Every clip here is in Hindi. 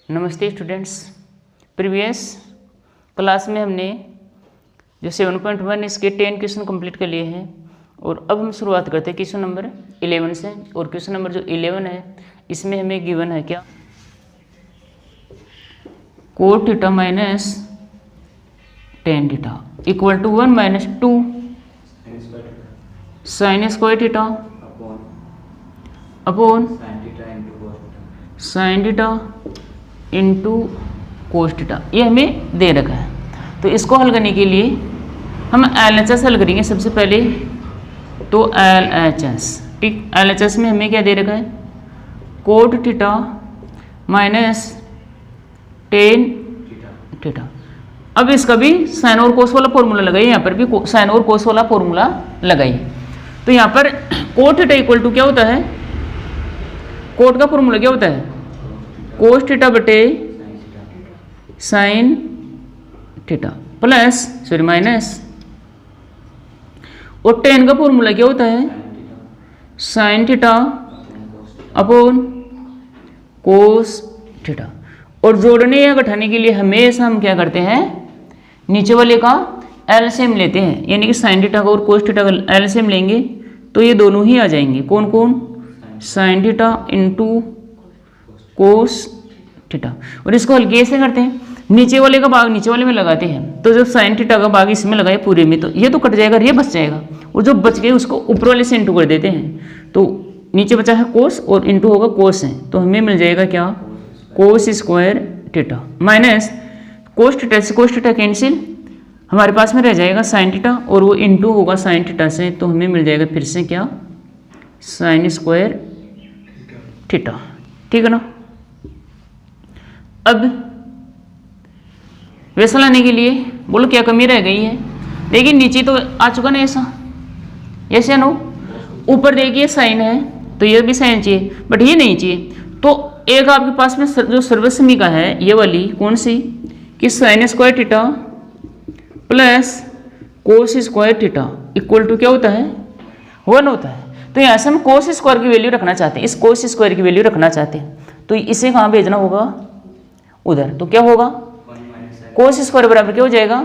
नमस्ते स्टूडेंट्स। प्रीवियस क्लास में हमने जो 7.1 इसके 10 क्वेश्चन कंप्लीट कर लिए हैं और अब हम शुरुआत करते हैं क्वेश्चन नंबर 11 से। और क्वेश्चन नंबर जो 11 है इसमें हमें गिवन है क्या, cot theta minus tan theta equal to 1 minus 2 sine square theta upon sine theta into cos theta. ये हमें दे रखा है, तो इसको हल करने के लिए हम LHS हल करेंगे सबसे पहले। तो LHS, ठीक, LHS में हमें क्या दे रखा है, cot theta minus tan theta. अब इसका भी साइन और कोस वाला फॉर्मूला लगाइए, यहाँ पर भी साइन और कोस वाला फॉर्मूला लगाइए। तो यहाँ पर कोट थीटा इक्वल टू क्या होता है, कोट का फॉर्मूला क्या होता है, कोस थीटा बटे साइन थीटा प्लस माइनस, और टेन का फॉर्मूला क्या होता है, sign theta upon cos theta. और जोड़ने या घटाने के लिए हमेशा हम क्या करते हैं, नीचे वाले का एलसीएम लेते हैं, यानी कि साइन थीटा का और कोस थीटा का एलसीएम लेंगे तो ये दोनों ही आ जाएंगे। कौन कौन, sign theta into cos theta. और इसको हल कैसे करते हैं, नीचे वाले का भाग नीचे वाले में लगाते हैं। तो जब साइन थीटा का भाग इसमें लगाए पूरे में तो ये तो कट जाएगा और ये बच जाएगा, और जो बच गए उसको ऊपर वाले से इंटू कर देते हैं। तो नीचे बचा है कोस और इंटू होगा कोस है, तो हमें मिल जाएगा क्या, कोस square theta minus cos theta से कोस थीटा कैंसिल, हमारे पास में रह जाएगा साइन थीटा और वो इंटू होगा साइन थीटा से, तो हमें मिल जाएगा फिर से क्या, साइन स्क्वायर थीटा। ठीक है ना। अब वैसा लाने के लिए बोलो क्या कमी रह गई है, देखिए नीचे तो आ चुका ना ऐसा, ऐसे नो, ऊपर देखिए साइन है तो ये भी साइन चाहिए, बट ये नहीं चाहिए। तो एक आपके पास में जो सर्वसमीका है ये वाली कौन सी, कि sine square theta plus cos square theta equal to क्या होता है, 1 होता है। तो यहाँ से हम कोस स्क्वायर की वैल्यू रखना चाहते हैं, इस कोस स्क्वायर की वैल्यू रखना चाहते हैं, तो इसे कहाँ भेजना होगा, उधर। तो क्या होगा, कोस स्क्वायर बराबर क्या हो जाएगा,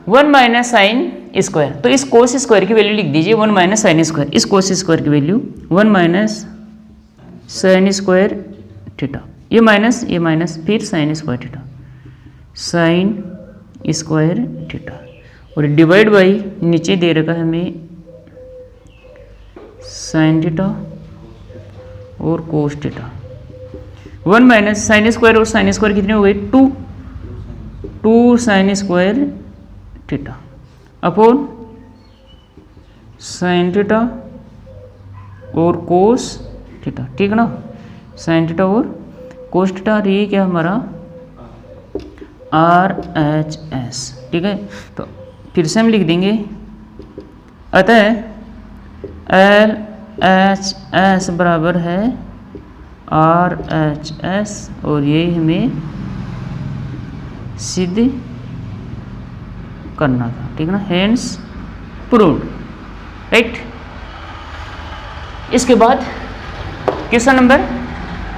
1 माइनस साइन स्क्वायर। तो इस कोस स्क्वायर की वैल्यू लिख दीजिए 1 माइनस साइन स्क्वायर, इस कोस स्क्वायर की value 1 minus sine square theta, ये माइनस फिर sign square theta, sign square theta, और डिवाइड बाई नीचे दे रखा है हमें साइन थीटा और cos theta. 1 minus sine square और साइन स्क्वायर कितने हो गए, 2 sine square theta upon sine theta और कोस थीटा। ठीक है ना, साइन थीटा और कोस थीटा, ये क्या हमारा RHS। ठीक है, तो फिर से हम लिख देंगे, अतः LHS बराबर है RHS, और ये हमें सिद्ध करना था। ठीक है ना, हेंस प्रूव्ड, राइट। इसके बाद क्वेश्चन नंबर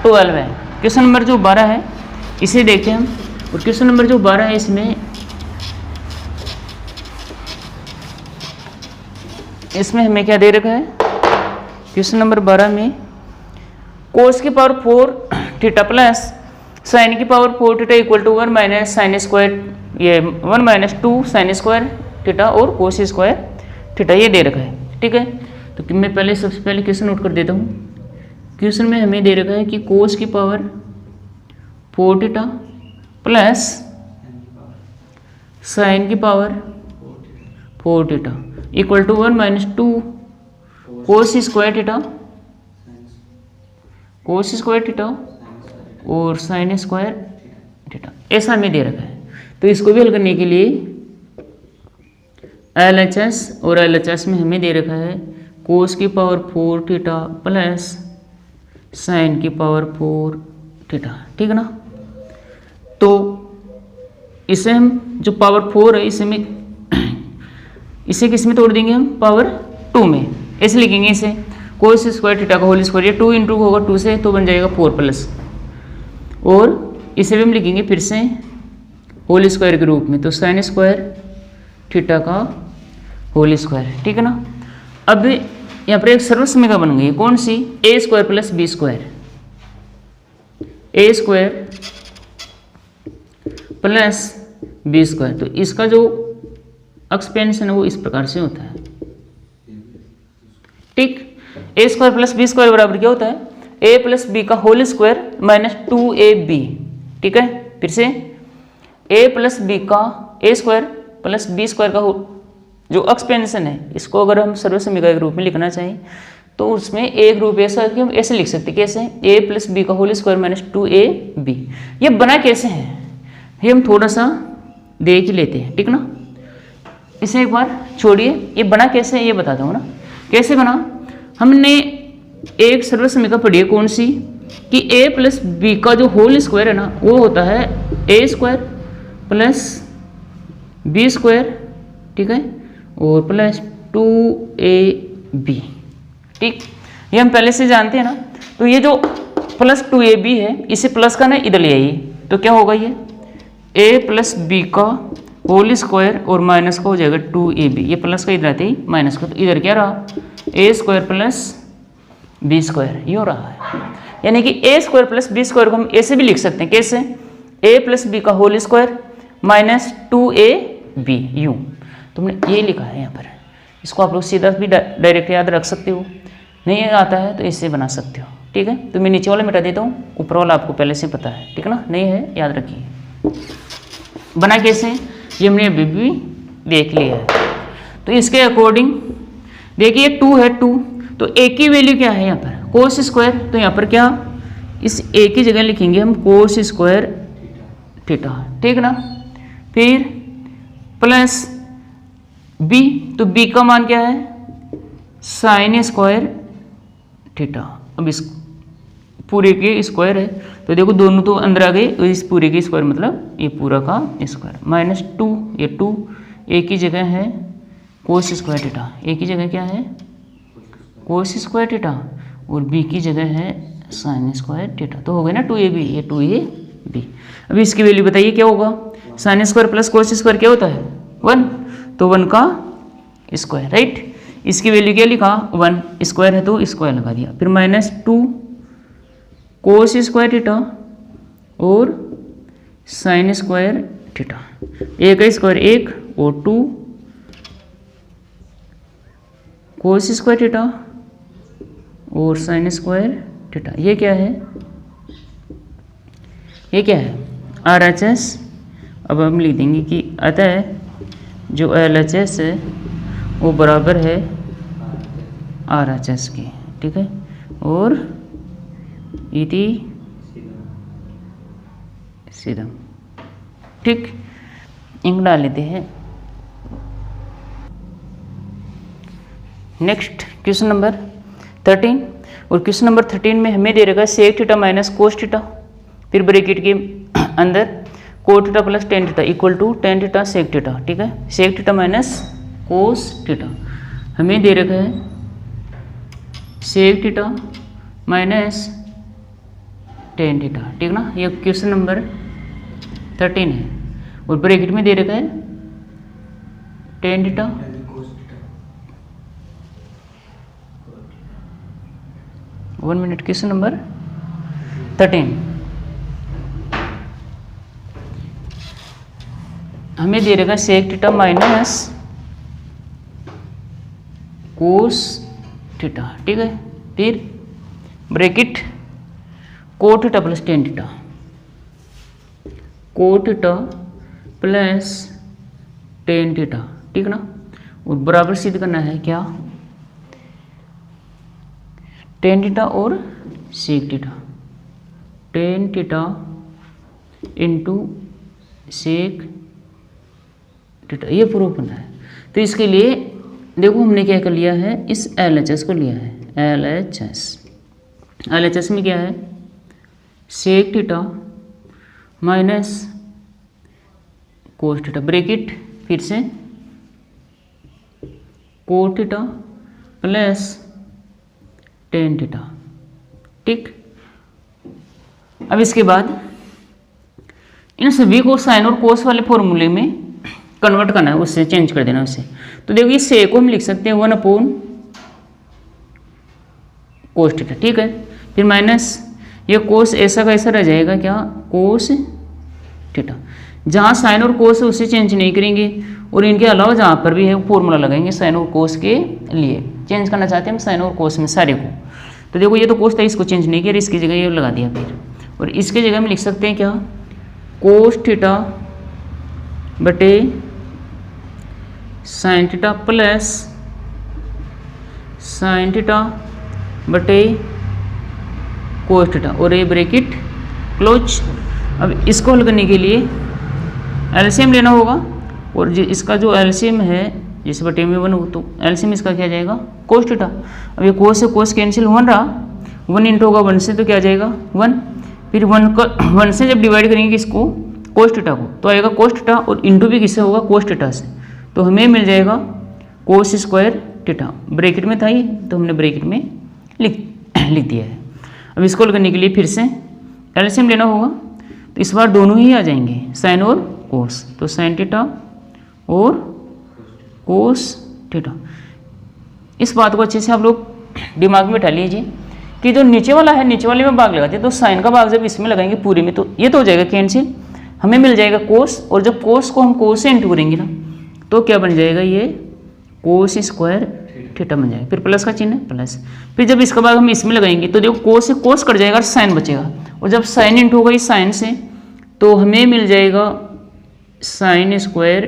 12 है, क्वेश्चन नंबर जो 12 है इसे देखते हैं हम। और क्वेश्चन नंबर जो 12 है इसमें हमें क्या दे रखा है, क्वेश्चन नंबर 12 में कोस की पावर 4 थीटा प्लस साइन की power 4 theta equal to 1 minus sine square, ये 1 माइनस 2 साइन स्क्वायर थीटा और कोस स्क्वायर थीटा, ये दे रखा है। ठीक है, तो मैं पहले सबसे पहले क्वेश्चन नोट कर देता हूँ। क्वेश्चन में हमें दे रखा है कि कोस की पावर 4 थीटा प्लस साइन की power 4 theta equal to 1 minus 2 cos square theta और साइन स्क्वायर थीटा, ऐसा हमें दे रखा है। तो इसको भी हल करने के लिए LHS, और LHS में हमें दे रखा है कोस की पावर 4 थीटा प्लस साइन की पावर 4 थीटा। ठीक है ना, तो इसे हम जो पावर 4 है इसे किस में तोड़ देंगे हम, पावर 2 में, ऐसे लिखेंगे इसे, कोस स्क्वायर थीटा का होल स्क्वायर, ये 2 इंटू होगा 2 से, तो बन जाएगा 4 प्लस, और इसे भी हम लिखेंगे फिर से होल स्क्वायर के रूप में, तो साइन स्क्वायर थीटा का होल स्क्वायर, ठीक है ना। अब यहाँ पर एक सर्वसमीका बन गई, कौन सी, ए स्क्वायर प्लस बी स्क्वायर, ए स्क्वायर प्लस बी स्क्वायर। तो इसका जो एक्सपेंशन है वो इस प्रकार से होता है, ठीक। ए स्क्वायर प्लस बी स्क्वायर बराबर क्या होता है, ए प्लस बी का होल स्क्वायर माइनस 2ab, ठीक है। फिर से ए प्लस बी का ए स्क्वायर प्लस बी स्क्वायर का जो एक्सपेंशन है, इसको अगर हम सर्वसमीका के रूप में लिखना चाहें तो उसमें एक रूप ऐसा है कि हम ऐसे लिख सकते हैं, कैसे, ए प्लस बी का होल स्क्वायर माइनस 2ab। ये बना कैसे है ये हम थोड़ा सा देख ही लेते हैं, ठीक ना। इसे एक बार छोड़िए, ये बना कैसे है ये बताता हूँ ना। कैसे बना, हमने एक सर्वसमीका पढ़ी है, कौन सी, कि a प्लस बी का जो होल स्क्वायर है ना वो होता है ए स्क्वायर प्लस बी स्क्वायर, ठीक है, और प्लस 2ab, ठीक। ये हम पहले से जानते हैं ना। तो ये जो प्लस 2ab है इसे प्लस का ना इधर ले आइए, तो क्या होगा, ये a प्लस बी का होल स्क्वायर और माइनस का हो जाएगा 2ab, ये प्लस का इधर आते ही माइनस का, तो इधर क्या रहा, a square plus B square, ये हो रहा है। यानी कि a square plus B square को हम ऐसे भी लिख सकते हैं, कैसे, a प्लस बी का होल स्क्वायर माइनस 2ab, यूँ। तुमने ये लिखा है यहाँ पर, इसको आप लोग सीधा भी डायरेक्ट याद रख सकते हो, नहीं आता है तो इससे बना सकते हो, ठीक है। तो मैं नीचे वाला मिटा देता हूँ, ऊपर वाला आपको पहले से पता है, ठीक है ना, नहीं है याद रखिए। बना कैसे, ये हमने अभी भी देख लिया है। तो इसके अकॉर्डिंग देखिए 2 है, 2 तो a की वैल्यू क्या है यहाँ पर, कोस स्क्वायर, तो यहाँ पर क्या, इस a की जगह लिखेंगे हम कोस स्क्वायर थीटा, ठीक ना। फिर प्लस b, तो b का मान क्या है, साइन स्क्वायर थीटा। अब इस पूरे के स्क्वायर है तो देखो दोनों तो अंदर आ गए, इस पूरे के स्क्वायर मतलब ये पूरा का स्क्वायर माइनस 2, ये 2 a की जगह है कोस स्क्वायर थीटा, a की जगह क्या है कोस स्क्वायर थीटा और b की जगह है साइन स्क्वायर थीटा, तो हो गया ना 2ab, ये 2ab। अभी इसकी वैल्यू बताइए क्या होगा, sine square plus cos square क्या होता है 1, तो 1 का स्क्वायर, राइट। इसकी वैल्यू क्या लिखा 1, स्क्वायर है तो स्क्वायर लगा दिया, फिर माइनस 2 कोस स्क्वायर थीटा और साइन स्क्वायर थीटा, एक का स्क्वायर 1 और 2 कोस स्क्वायर थीटा और साइन स्क्वायर थीटा। ये क्या है, ये क्या है RHS। अब हम लिख देंगे कि अतः जो LHS है वो बराबर है RHS के, ठीक है, और इति सीधम, ठीक। इंक डाल लेते हैं। नेक्स्ट क्वेश्चन नंबर 13, और क्वेश्चन नंबर 13 में हमें दे रखा है sec theta minus cos theta, फिर ब्रैकेट के अंदर cot theta plus tan theta equal to tan theta sec theta, ठीक है। Sec theta minus cos theta हमें दे रखा है sec theta minus tan theta, ठीक ना। ये क्वेश्चन नंबर 13 है और ब्रैकेट में दे रखा है tan theta one minute, question number 13 हमें दे रखा है sec theta minus cos theta, ठीक है। फिर bracket cot theta plus tan theta, cot theta plus tan theta, ठीक ना, और बराबर सिद्ध करना है क्या टेन थीटा और sec theta, tan theta into sec theta, ये प्रूफ करना है। तो इसके लिए देखो हमने क्या कर लिया है, इस LHS को लिया है, LHS में क्या है sec theta minus cos theta, bracket फिर से cot theta plus tan theta, ठीक। अब इसके बाद इन सभी को साइन और कोस वाले फॉर्मूले में कन्वर्ट करना है, उससे चेंज कर देना उससे। तो देखो इस से को हम लिख सकते हैं 1 कोस थीटा, ठीक है। फिर माइनस ये कोस ऐसा का ऐसा रह जाएगा क्या, कोस थीटा। जहाँ साइन और कोस है उससे चेंज नहीं करेंगे, और इनके अलावा जहाँ पर भी है फॉर्मूला लगाएंगे साइन और कोस के लिए। चेंज करना चाहते हैं हम साइन और कोस में सारे को। तो देखो ये तो कोस था, इसको चेंज नहीं किया, इसकी जगह ये लगा दिया फिर। और इसके जगह हम लिख सकते हैं क्या, कोस थीटा बटे sine theta plus sine theta बटे कोस थीटा, और ये ब्रैकेट क्लोज। अब इसको हल करने के लिए एलसीएम लेना होगा, और इसका जो एलसीएम है जिस बटे में 1 हो तो एलसीएम इसका क्या जाएगा, कोस थीटा। अब ये कोस से कोस कैंसिल 1 रहा, 1 इंटू होगा 1 से तो क्या जाएगा 1। फिर 1 से जब डिवाइड करेंगे किसको, कोस थीटा को, तो आएगा कोस थीटा, और इंटू भी किससे होगा, कोस थीटा से। तो हमें मिल जाएगा कोस स्क्वायर थीटा। ब्रैकेट में था ये तो हमने ब्रैकेट में लिख दिया है। अब इसको हल करने के लिए फिर से एलसीएम लेना होगा, तो इस बार दोनों ही आ जाएंगे साइन और कोस। तो साइन थीटा और कोस थीटा। इस बात को अच्छे से आप लोग दिमाग में बैठा लीजिए कि जो नीचे वाला है, नीचे वाले में भाग लगाते हैं, तो साइन का भाग जब इसमें लगाएंगे पूरे में तो ये तो हो जाएगा कैंसिल, हमें मिल जाएगा कोस। और जब कोस को हम कोस से इंटू करेंगे ना, तो क्या बन जाएगा, ये कोस स्क्वायर थीटा बन जाएगा। फिर प्लस का चिन्ह है, प्लस। फिर जब इसका भाग हम इसमें लगाएंगे तो देखो कोस से कोस कट जाएगा और साइन बचेगा, और जब साइन इंटू होगा इस साइन से तो हमें मिल जाएगा साइन स्क्वायर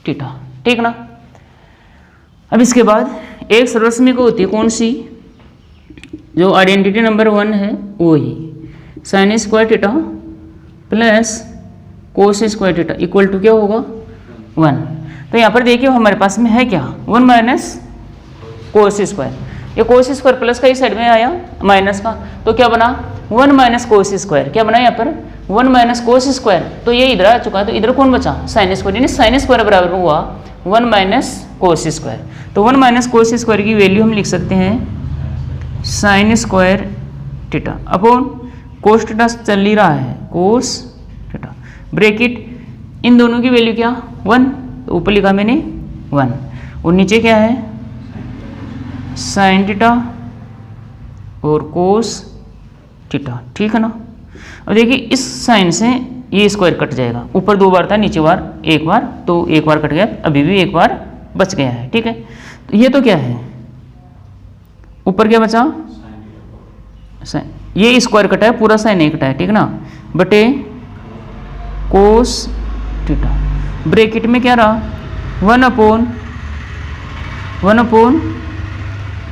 थीटा, ठीक ना। अब इसके बाद एक सर्वसमी को होती है कौन सी, जो आइडेंटिटी नंबर 1 है वो ही, sine square theta plus cos square theta equal to क्या होगा 1। तो यहाँ पर देखिए हमारे पास में है क्या, 1 माइनस कोस स्क्वायर। ये कोस स्क्वायर प्लस का इस साइड में आया माइनस का, तो क्या बना 1 माइनस कोस स्क्वायर। क्या बना यहाँ पर 1 माइनस कोस स्क्वायर, तो ये इधर आ चुका है, तो इधर कौन बचा, साइन स्क्वायर। यानी साइन स्क्वायर बराबर हुआ 1 माइनस कोस स्क्वायर। तो 1 माइनस कोस स्क्वायर की वैल्यू हम लिख सकते हैं sign square theta upon cos theta चल ही रहा है, कोस थीटा ब्रैकेट इन दोनों की वैल्यू क्या 1, तो ऊपर लिखा मैंने 1, और नीचे क्या है साइन थीटा और कोस थीटा, ठीक है ना। अब देखिए इस साइन से ये स्क्वायर कट जाएगा, ऊपर 2 बार था नीचे बार 1 बार, तो 1 बार कट गया, अभी भी 1 बार बच गया है, ठीक है। तो ये तो क्या है, ऊपर क्या बचा साइन, ये स्क्वायर कटा है, पूरा साइन नहीं कटा है, ठीक है ना, बटे कोस थीटा। ब्रैकेट में क्या रहा 1 अपॉन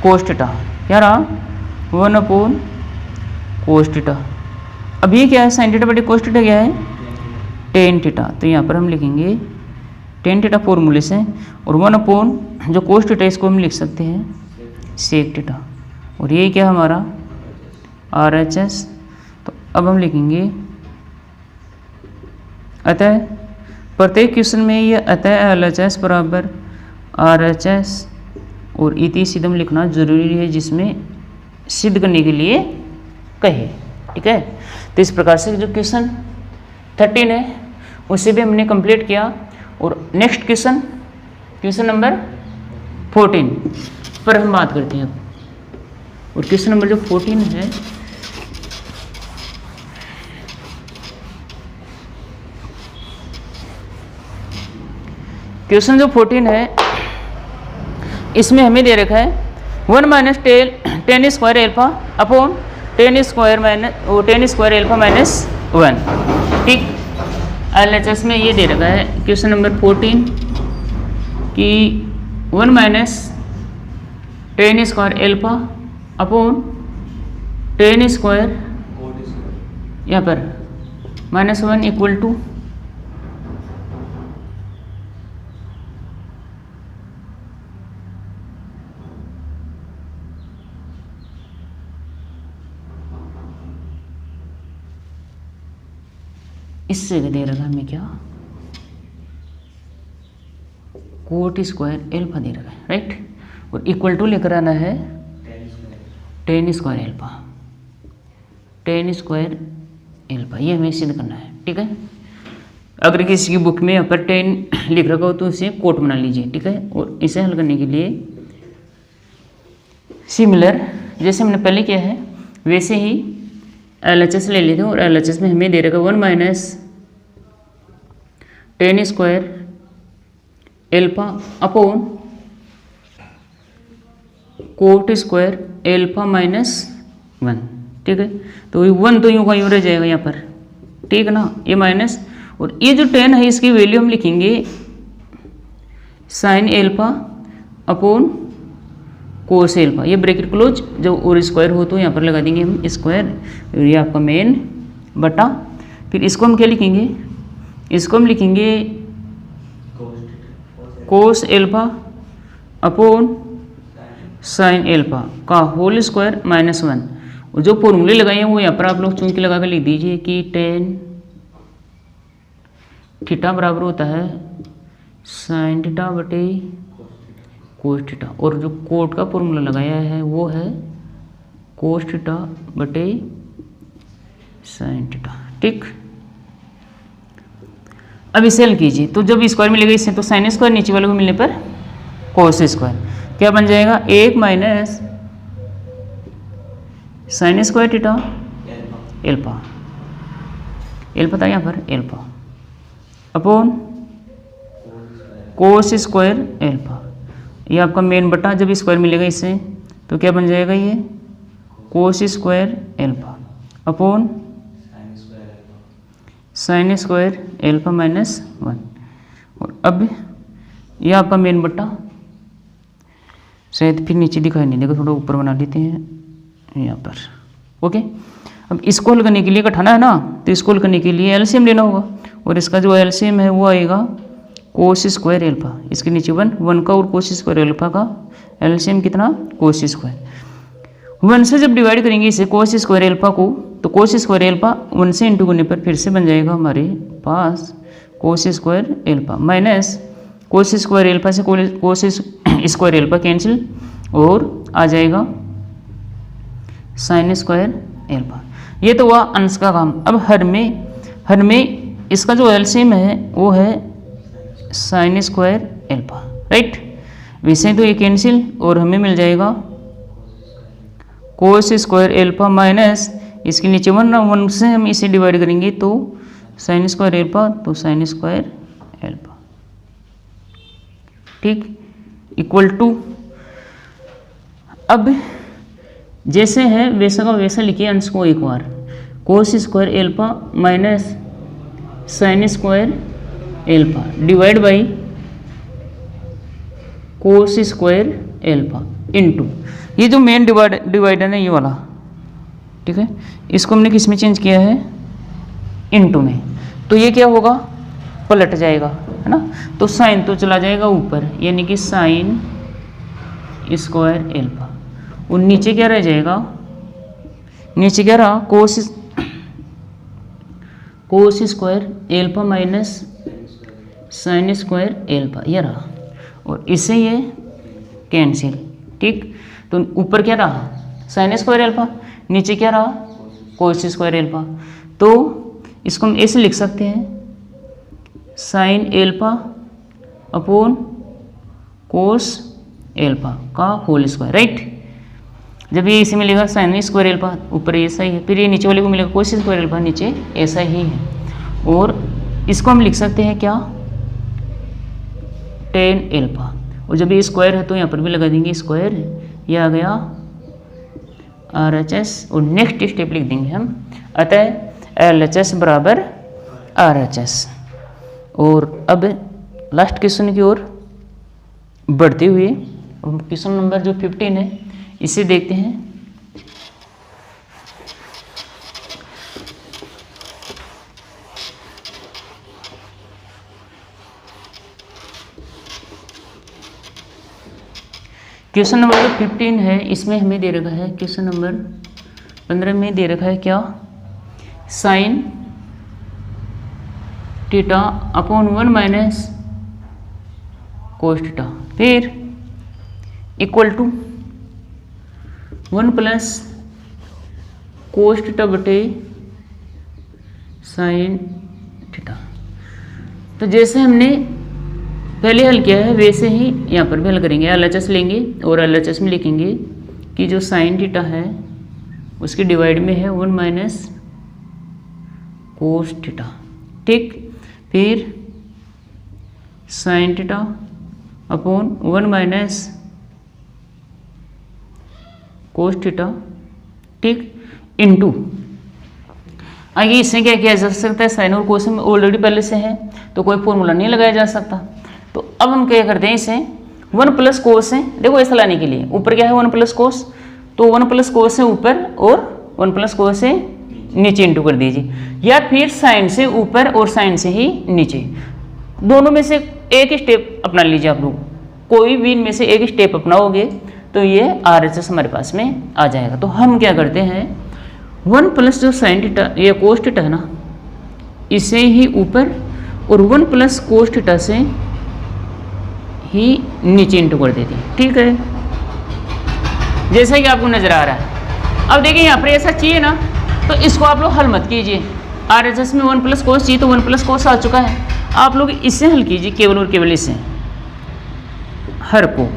कोस थीटा, क्या रहा 1 अपॉन कोस थीटा। अब ये क्या है साइन थीटा बटे कोस थीटा क्या है टेन थीटा, तो यहाँ पर हम लिखेंगे टेन थीटा फॉर्मूले से, और 1 अपॉन जो कोस थीटा इसको हम लिख सकते हैं सेक थीटा, और ये क्या हमारा RHS। तो अब हम लिखेंगे अतः प्रत्येक क्वेश्चन में ये अतः LHS बराबर RHS और इति सिद्धम लिखना जरूरी है, जिसमें सिद्ध करने के लिए कहे, ठीक है। तो इस प्रकार से जो क्वेश्चन 13 है उसे भी हमने कंप्लीट किया, और नेक्स्ट क्वेश्चन नंबर 14 पर हम बात करते हैं अब। और क्वेश्चन नंबर जो 14 है, क्वेश्चन जो 14 है इसमें हमें दे रखा है 1 minus ten square alpha upon ten square alpha minus 1, ठीक। LHS में ये दे रखा है क्वेश्चन नंबर 14 कि 1 minus ten square alpha upon ten square यहाँ पर माइनस 1 इक्वल टू इससे दे रखा है हमें क्या कोट स्क्वायर एल्फा दे रखा है, राइट। और इक्वल टू लेकर आना है टेन स्क्वायर एल्फा एल्फा, ये हमें सिद्ध करना है। ठीक है, अगर किसी की बुक में यहाँ पर 10 लिख रखा हो तो इसे कोट बना लीजिए। ठीक है, और इसे हल करने के लिए सिमिलर जैसे हमने पहले किया है वैसे ही LHS ले लेते हैं, और LHS में हमें दे रखा 1 minus 10 square alpha upon coat square alpha minus 1। ठीक है, तो 1 तो यूँ का यूँ रह जाएगा यहाँ पर। ठीक है ना, ये माइनस, और ये जो 10 है इसकी वैल्यू हम लिखेंगे साइन एल्फा अपॉन कोस एल्फा, ये ब्रैकेट क्लोज, जब और स्क्वायर हो तो यहाँ पर लगा देंगे हम स्क्वायर, ये आपका मेन बटा, फिर इसको हम क्या लिखेंगे, इसको हम लिखेंगे कोस एल्फा अपॉन साइन एल्फा का होल स्क्वायर माइनस 1। और जो फॉर्मूले लगाए हैं वो यहाँ पर आप लोग चूंकि लगा कर लिख दीजिए कि tan थीटा बराबर होता है साइन थीटा बटे कोस थीटा, और जो कोट का फॉर्मूला लगाया है वो है कोस थीटा बटे साइन थीटा। ठीक, अब इसे हल कीजिए, तो जब स्क्वायर मिलेगा इससे तो साइन स्क्वायर, नीचे वाले को मिलने पर कोस स्क्वायर, क्या बन जाएगा 1 minus sine square theta alpha, alpha था यहाँ पर एल्फा अपॉन कोस स्क्वायर एल्फा, ये आपका मेन बटा, जब स्क्वायर मिलेगा इससे तो क्या बन जाएगा ये कोस square alpha upon sine square alpha minus 1। और अब यह आपका मेन बटा, शायद फिर नीचे दिखाई नहीं देगा, थोड़ा ऊपर बना लेते हैं यहाँ पर। ओके, अब इसको हल करने के लिए घटाना है ना, तो इसको हल करने के लिए एलसीएम लेना होगा, और इसका जो एलसीएम है वो आएगा कोस स्क्वायर एल्फा, इसके नीचे 1 का और कोस स्क्वायर एल्फा का एलसीएम कितना कोस स्क्वायर 1 से जब डिवाइड करेंगे इसे कोस स्क्वायर एल्फा को, तो कोस स्क्वायर एल्फा 1 से इंटू करने पर फिर से बन जाएगा हमारे पास cos square alpha minus cos square alpha से कोस स्क्वायर एल्फा कैंसिल, और आ जाएगा साइन स्क्वायर एल्फा। ये तो हुआ अंश का काम। अब हर में इसका जो एलसीएम है वो है साइन स्क्वायर एल्फा, राइट। वैसे तो ये कैंसिल, और हमें मिल जाएगा कोस स्क्वायर एल्फा माइनस इसके नीचे 1 से हम इसे डिवाइड करेंगे तो साइन स्क्वायर एल्फा, तो साइन स्क्वायर एल्फा। ठीक, इक्वल टू, अब जैसे है वैसा का वैसा लिखिए अंश को एक बार, cos square alpha minus sine square alpha divide by cos square alpha into, ये जो मेन डिवाइडर है ये वाला, ठीक है, इसको हमने किस में चेंज किया है इनटू में, तो ये क्या होगा पलट जाएगा, है ना, तो साइन तो चला जाएगा ऊपर, यानी कि साइन स्क्वायर एल्फा, और नीचे क्या रह जाएगा, नीचे क्या रहा कोस square alpha minus sine square alpha, ये रहा, और इससे ये कैंसिल। ठीक, तो ऊपर क्या रहा साइन स्क्वायर एल्फा, नीचे क्या रहा कोस स्क्वायर एल्फा, तो इसको हम ऐसे लिख सकते हैं साइन एल्फा अपॉन कोस एल्फा का होल स्क्वायर, राइट। जब ये इसी में मिलेगा साइन स्क्वायर एल्फा, ऊपर ऐसा ही है, फिर ये नीचे वाले को मिलेगा कोस स्क्वायर एल्फा, नीचे ऐसा ही है, और इसको हम लिख सकते हैं क्या टेन एल्फा, और जब ये स्क्वायर है तो यहाँ पर भी लगा देंगे स्क्वायर, ये आ गया RHS, और नेक्स्ट स्टेप लिख देंगे हम, अतः LHS बराबर RHS। और अब लास्ट क्वेश्चन की ओर बढ़ते हुए क्वेश्चन नंबर जो 15 है इसे देखते हैं। क्वेश्चन नंबर 15 है, इसमें हमें दे रखा है क्वेश्चन नंबर 15 में दे रखा है क्या sine theta upon 1 minus cos theta, फिर equal to 1 plus cos theta बटे साइन थीटा। तो जैसे हमने पहले हल किया है वैसे ही यहाँ पर भी हल करेंगे। एलएचएस लेंगे और एलएचएस में लिखेंगे कि जो साइन थीटा है उसके डिवाइड में है 1 माइनस कोस थीटा। ठीक, फिर sign theta upon 1 minus cos theta. ठीक, इनटू आगे इससे क्या किया जा सकता है, साइन और कोस में ऑलरेडी पहले से है तो कोई फॉर्मूला नहीं लगाया जा सकता। तो अब हम क्या करते हैं, इसे 1 प्लस कोस है, देखो ऐसा लाने के लिए ऊपर क्या है 1 प्लस कोस, तो 1 प्लस कोस से ऊपर और 1 प्लस कोस से नीचे इंटू कर दीजिए, या फिर साइन से ऊपर और साइन से ही नीचे। दोनों में से एक स्टेप अपना लीजिए आप लोग, कोई भी इनमें से एक स्टेप अपनाओगे तो ये RHS हमारे पास में आ जाएगा। तो हम क्या करते हैं 1 प्लस जो साइन थीटा ये कोस थीटा है ना, इसे ही ऊपर और 1 प्लस कोस थीटा से ही नीचे इंटू कर देते हैं। ठीक है, जैसा कि आपको नजर आ रहा है। अब देखिए यहाँ पर ऐसा चाहिए ना, तो इसको आप लोग हल मत कीजिए। RHS में 1 प्लस कोस चाहिए तो 1 प्लस कोस आ चुका है, आप लोग इससे हल कीजिए, केवल और केवल इससे हर को।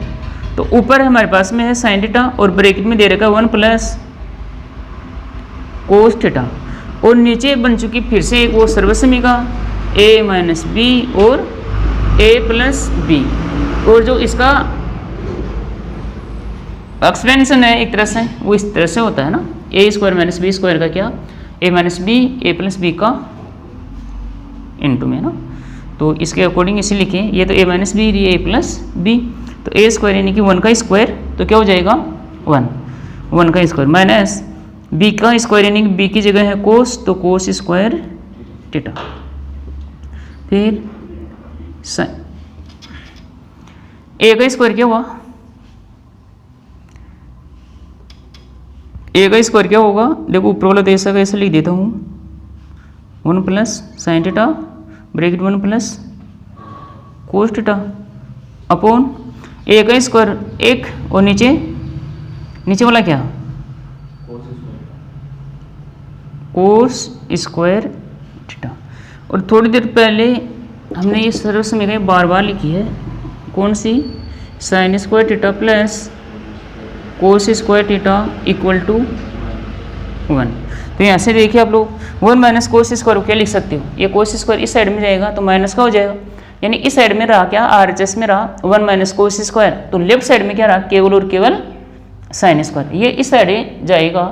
तो ऊपर हमारे पास में है साइन थीटा और ब्रैकेट में दे रखा 1 प्लस कोस थीटा, और नीचे बन चुकी फिर से एक वो सर्वसमीका a माइनस बी और a प्लस बी, और जो इसका एक्सपेंशन है एक तरह से वो इस तरह से होता है ना, a square minus B square का क्या a minus B a plus B का इंटू में ना, तो इसके अकॉर्डिंग इसे लिखें, ये तो a माइनस बी ये a प्लस बी, तो a स्क्वायर यानी कि 1 का स्क्वायर तो क्या हो जाएगा 1 का स्क्वायर माइनस b का स्क्वायर यानी कि b की जगह है कोस, तो कोस स्क्वायर थीटा। फिर a का स्क्वायर क्या हुआ, a का स्क्वायर क्या होगा, देखो ऊपर वाला तो ऐसा का ऐसा लिख देता हूँ 1 plus sine theta bracket 1 plus cos theta upon a का स्क्वायर 1 और नीचे वाला क्या कोस स्क्वायर थीटा। और थोड़ी देर पहले हमने ये सर्वसमीका बार बार लिखी है, कौन सी, sine square theta plus cos square theta equal to 1। तो यहाँ से देखिए आप लोग 1 माइनस कोस स्क्वायर क्या लिख सकते हो, ये कोस स्क्वायर इस साइड में जाएगा तो माइनस का हो जाएगा, यानी इस साइड में रहा क्या RHS में रहा 1 माइनस कोस स्क्वायर, तो लेफ्ट साइड में क्या रहा केवल और केवल साइन स्क्वायर, ये इस साइड जाएगा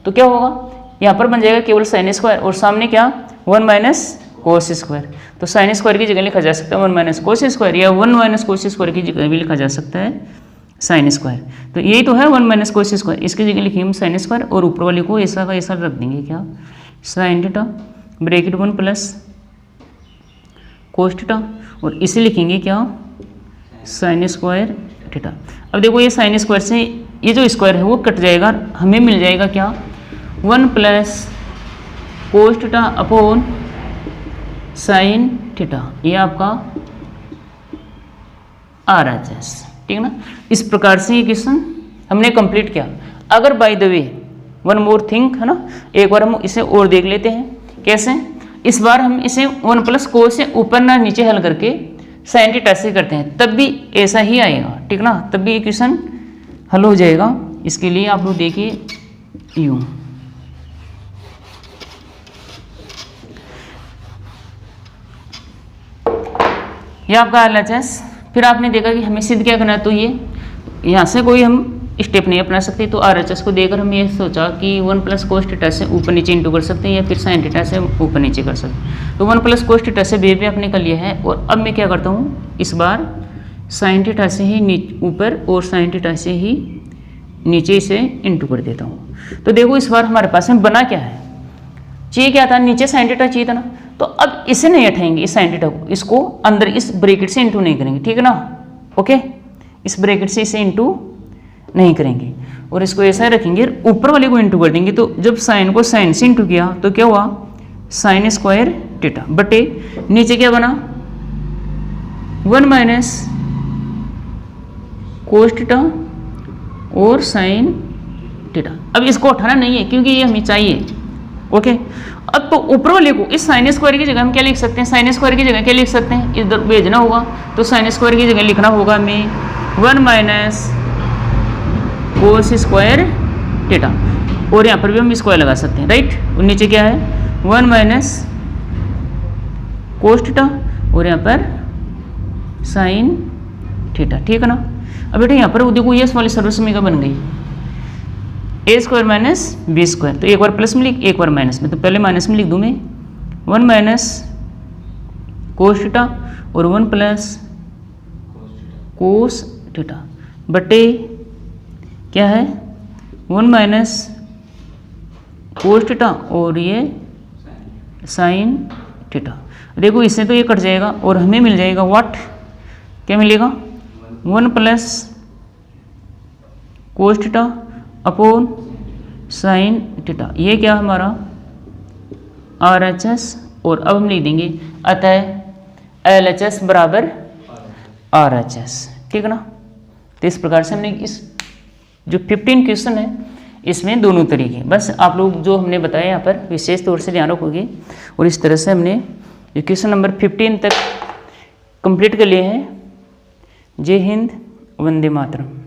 तो क्या होगा यहाँ पर बन जाएगा केवल साइन स्क्वायर, और सामने क्या 1 माइनस कोस स्क्वायर, तो साइन स्क्वायर की जगह लिखा जा सकता है 1 माइनस कोस स्क्वायर, या 1 माइनस कोस स्क्वायर की जगह भी लिखा जा सकता है साइन स्क्वायर। तो यही तो है 1 माइनस कोस स्क्वायर, इसकी जगह लिखेंगे हम साइन स्क्वायर, और ऊपर वाले को ऐसा का ऐसा रख देंगे क्या sine theta bracket 1 plus cos theta, और इसे लिखेंगे क्या साइन स्क्वायर थीटा। अब देखो ये साइन स्क्वायर से ये जो स्क्वायर है वो कट जाएगा, हमें मिल जाएगा क्या 1 plus cos theta upon sine theta, ये आपका RHS। ठीक है ना, इस प्रकार से ये क्वेश्चन हमने कंप्लीट किया। अगर by the way one more thing है ना, एक बार हम इसे और देख लेते हैं कैसे। इस बार हम इसे 1 प्लस कोस से ऊपर ना नीचे हल करके साइन थीटा से करते हैं, तब भी ऐसा ही आएगा। ठीक ना, तब भी ये क्वेश्चन हल हो जाएगा। इसके लिए आप लोग देखिए यूं, ये आपका LHS। फिर आपने देखा कि हमें सिद्ध क्या करना है, तो ये यहाँ से कोई हम स्टेप नहीं अपना सकते, तो RHS को देकर हम ये सोचा कि 1 प्लस कोस थीटा से ऊपर नीचे इंटू कर सकते हैं, या फिर साइन थीटा से ऊपर नीचे कर सकते हैं। तो 1 प्लस कोस थीटा से भी आपने कर लिया है, और अब मैं क्या करता हूँ इस बार साइन थीटा से ही ऊपर और साइन थीटा से ही नीचे इसे इंटू कर देता हूँ। तो देखो इस बार हमारे पास में बना क्या है, चाहिए क्या था, नीचे साइन थीटा चाहिए था ना, तो अब इसे नहीं हटाएंगे इस साइन थीटा को, इसको अंदर इस ब्रैकेट से इंटू नहीं करेंगे। ठीक है ना, ओके, इस ब्रैकेट से इसे इंटू नहीं करेंगे और इसको ऐसा रखेंगे, ऊपर वाले को इंटू कर देंगे। तो जब साइन को साइन से इंटू किया तो क्या हुआ साइन स्क्वायर थीटा बटे नीचे क्या बना 1 माइनस कोस थीटा और साइन थीटा। अब इसको उठाना नहीं है क्योंकि ये हमें चाहिए, ओके। अब तो ऊपर वाले को इस साइन स्क्वायर की जगह हम क्या लिख सकते हैं, साइन स्क्वायर की जगह क्या लिख सकते हैं, इधर भेजना होगा तो साइन स्क्वायर की जगह लिखना होगा हमें 1 माइनस कोस स्क्वायर थीटा, और यहाँ पर भी हम स्क्वायर लगा सकते हैं, राइट। और नीचे क्या है 1 माइनस कोस थीटा और यहाँ पर साइन थीटा, ठीक है ना। अब बेटा यहाँ पर वो देखो ये वाली सर्वसमीका बन गई ए स्क्वायर माइनस बी स्क्वायर, तो एक बार प्लस में लिख एक बार माइनस में, तो पहले माइनस में लिख दूँ मैं 1 माइनस कोस थीटा और 1 प्लस कोस थीटा बटे क्या है 1 माइनस कोस थीटा और ये साइन थीटा। देखो इससे तो ये कट जाएगा और हमें मिल जाएगा व्हाट, क्या मिलेगा 1 plus cos theta upon sine theta, ये क्या हमारा RHS, और अब हम लिख देंगे अतः LHS बराबर RHS, ठीक है ना। तो इस प्रकार से हमने इस जो 15 क्वेश्चन है इसमें दोनों तरीके, बस आप लोग जो हमने बताया यहाँ पर विशेष तौर से ध्यान रखोगे, और इस तरह से हमने ये क्वेश्चन नंबर 15 तक कंप्लीट कर लिए हैं। जय हिंद, वंदे मातरम।